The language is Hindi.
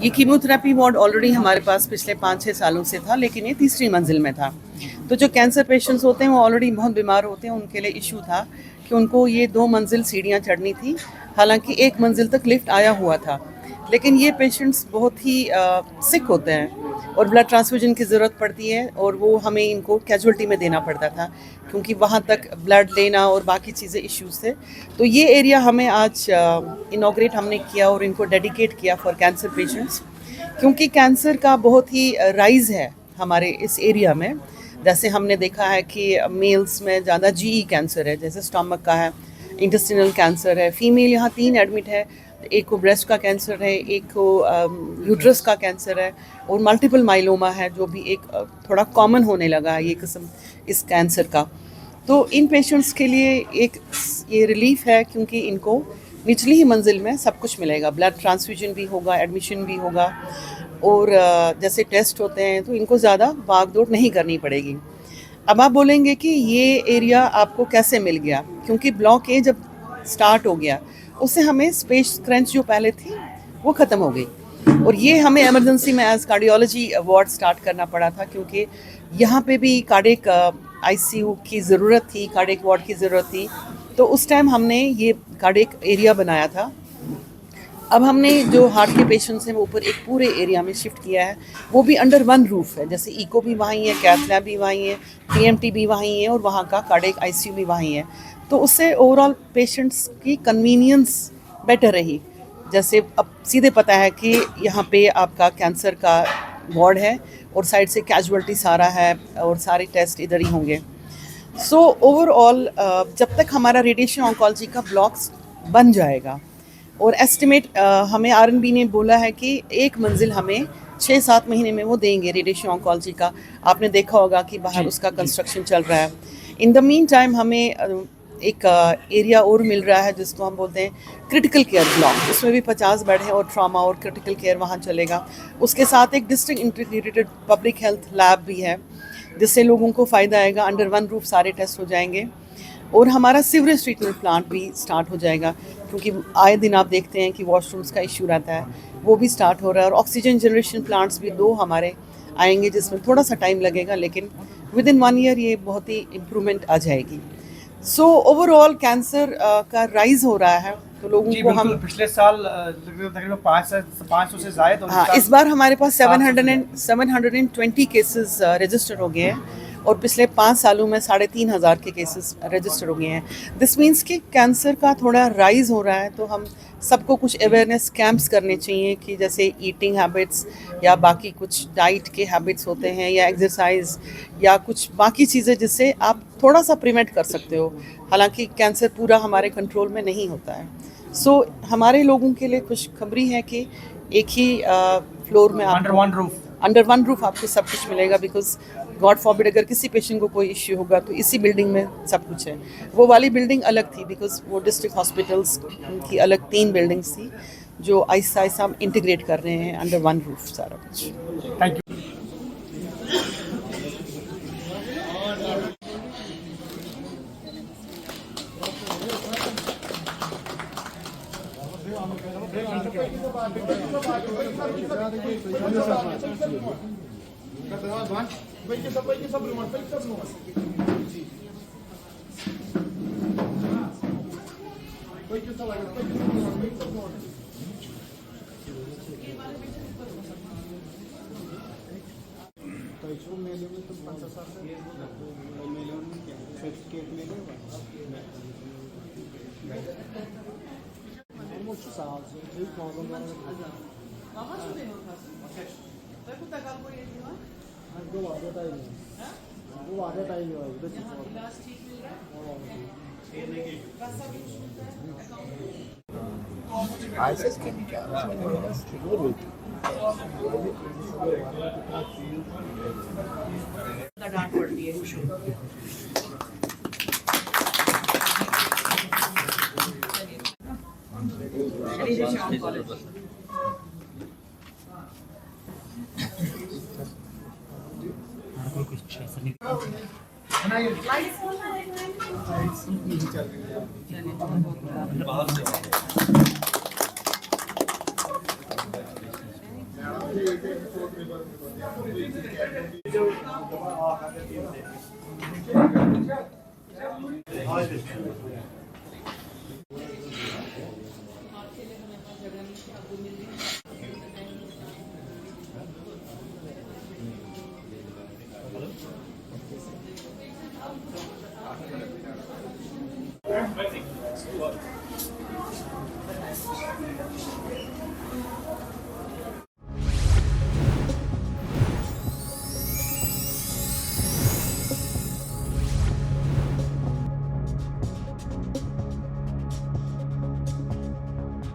ये कीमोथेरेपी वार्ड ऑलरेडी हमारे पास पिछले 5-6 सालों से था, लेकिन ये तीसरी मंजिल में था। तो जो कैंसर पेशेंट्स होते हैं वो ऑलरेडी बहुत बीमार होते हैं, उनके लिए इशू था कि उनको ये 2 मंजिल सीढ़ियाँ चढ़नी थी, हालांकि 1 मंजिल तक लिफ्ट आया हुआ था। लेकिन ये पेशेंट्स बहुत ही सिक होते हैं और ब्लड ट्रांसफ्यूजन की ज़रूरत पड़ती है, और वो हमें इनको कैजुअल्टी में देना पड़ता था क्योंकि वहाँ तक ब्लड लेना और बाकी चीज़ें इश्यूज थे। तो ये एरिया हमें आज इनॉग्रेट हमने किया और इनको डेडिकेट किया फॉर कैंसर पेशेंट्स, क्योंकि कैंसर का बहुत ही राइज है हमारे इस एरिया में। जैसे हमने देखा है कि मेल्स में ज़्यादा जीई कैंसर है, जैसे स्टमक का है, इंटेस्टिनल कैंसर है। फीमेल यहाँ 3 एडमिट है, एक को ब्रेस्ट का कैंसर है, एक को यूट्रस का कैंसर है, और मल्टीपल माइलोमा है जो भी एक थोड़ा कॉमन होने लगा है ये किस्म इस कैंसर का। तो इन पेशेंट्स के लिए एक ये रिलीफ है क्योंकि इनको निचली ही मंजिल में सब कुछ मिलेगा, ब्लड ट्रांसफ्यूजन भी होगा, एडमिशन भी होगा, और जैसे टेस्ट होते हैं तो इनको ज़्यादा भाग दौड़ नहीं करनी पड़ेगी। अब आप बोलेंगे कि ये एरिया आपको कैसे मिल गया, क्योंकि ब्लॉक ए जब स्टार्ट हो गया उससे हमें स्पेस क्रंच जो पहले थी वो ख़त्म हो गई, और ये हमें इमरजेंसी में एज कार्डियोलॉजी वार्ड स्टार्ट करना पड़ा था क्योंकि यहाँ पे भी कार्डियक आईसीयू की ज़रूरत थी, कार्डियक वार्ड की ज़रूरत थी। तो उस टाइम हमने ये कार्डियक एरिया बनाया था। अब हमने जो हार्ट के पेशेंट्स हैं वो ऊपर एक पूरे एरिया में शिफ्ट किया है, वो भी अंडर वन रूफ है। जैसे इको भी वहीं है, कैथ लैब भी वहीं है, टीएमटी भी वहीं है, और वहाँ का कार्डियक आईसीयू भी वहीं है। तो उससे ओवरऑल पेशेंट्स की कन्वीनियंस बेटर रही। जैसे अब सीधे पता है कि यहाँ पे आपका कैंसर का वार्ड है और साइड से कैजुअल्टी सारा है और सारे टेस्ट इधर ही होंगे। सो ओवरऑल जब तक हमारा रेडिएशन ऑन्कोलॉजी का ब्लॉक्स बन जाएगा, और एस्टिमेट हमें आरएनबी ने बोला है कि 1 मंजिल हमें 6-7 महीने में वो देंगे रेडिएशन ऑन्कोलॉजी का। आपने देखा होगा कि बाहर उसका कंस्ट्रक्शन चल रहा है। इन द मीन टाइम हमें एक एरिया और मिल रहा है जिसको हम बोलते हैं क्रिटिकल केयर ब्लॉक। उसमें भी 50 बेड है और ट्रॉमा और क्रिटिकल केयर वहाँ चलेगा। उसके साथ एक district integrated public health lab भी है जिससे लोगों को फ़ायदा आएगा। अंडर वन रूफ सारे टेस्ट हो जाएंगे, और हमारा सीवरेज ट्रीटमेंट प्लांट भी स्टार्ट हो जाएगा क्योंकि आए दिन आप देखते हैं कि वॉशरूम्स का इश्यू रहता है, वो भी स्टार्ट हो रहा है। और ऑक्सीजन जनरेशन प्लांट्स भी 2 हमारे आएंगे जिसमें थोड़ा सा टाइम लगेगा, लेकिन विद इन 1 ईयर ये बहुत ही इम्प्रूवमेंट आ जाएगी। सो ओवरऑल कैंसर का राइज हो रहा है, तो लोगों को हम पिछले साल तकरीबन 500 से ज़्यादा। हाँ, इस बार हमारे पास 720 केसेस रजिस्टर हो गए हैं, और पिछले 5 सालों में 3,500 के केसेस रजिस्टर हो गए हैं। दिस मीन्स कि कैंसर का थोड़ा राइज हो रहा है। तो हम सबको कुछ अवेयरनेस कैंप्स करने चाहिए कि जैसे ईटिंग हैबिट्स या बाकी कुछ डाइट के हैबिट्स होते हैं, या एक्सरसाइज, या कुछ बाकी चीज़ें जिससे आप थोड़ा सा प्रिवेंट कर सकते हो। हालांकि कैंसर पूरा हमारे कंट्रोल में नहीं होता है। सो हमारे लोगों के लिए खुशखबरी है कि एक ही फ्लोर में अंडर वन रूफ आपको सब कुछ मिलेगा, बिकॉज गॉड फॉरबिड अगर किसी पेशेंट को कोई इश्यू होगा तो इसी बिल्डिंग में सब कुछ है। वो वाली बिल्डिंग अलग थी बिकॉज वो डिस्ट्रिक्ट हॉस्पिटल्स की अलग 3 बिल्डिंग्स थी जो आहिस्ता आहिस्ता हम इंटीग्रेट कर रहे हैं अंडर वन रूफ सारा कुछ। Thank you. डांट पड़ती है। हाँ